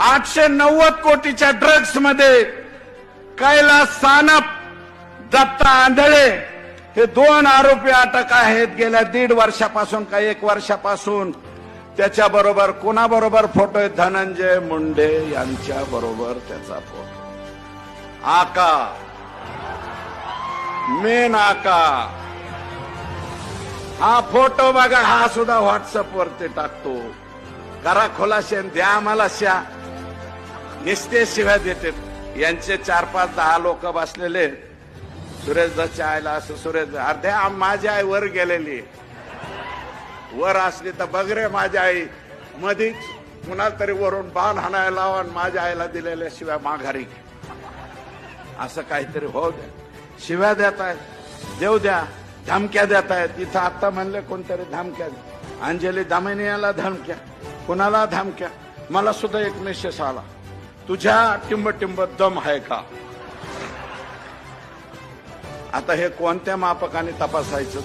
890 कोटीच्या ड्रग्स मध्ये कैलास सानप, दत्ता आंधळे हे 2 आरोपी अटक आहेत. गेल्या 1.5 वर्षापासून का 1 वर्षापासून त्याच्याबरोबर कोणाबरोबर फोटो आहे? धनंजय मुंडे यांच्या बरोबर त्याचा फोटो. आका, मेन आका, हा फोटो बघा. हा सुद्धा व्हॉट्सअप वरती टाकतो. करा खुलासे, द्या आम्हाला शा. निस्ते शिव्या देते. यांचे 4-5-10 लोक बसलेले. सुरेश दत्तच्या आईला असं सुरेश अर्ध्या माझी आई वर गेलेली, वर असली तर बघ रे माझी आई, मधीच कुणाला तरी वरून बाण हाणायला लावा आणि माझ्या आईला दिलेल्या शिव्या माघारी. असं काहीतरी होऊ द्या. शिव्या देत आहेत, देऊ द्या. धमक्या देत आहेत. इथं आता म्हणले कोणतरी धमक्या, अंजली दामिनीला धमक्या, कुणाला धमक्या. मला सुद्धा एक मेसेज आला, तुझ्या टिंब दम आहे का? आता हे कोणत्या मापकाने तपासायचं?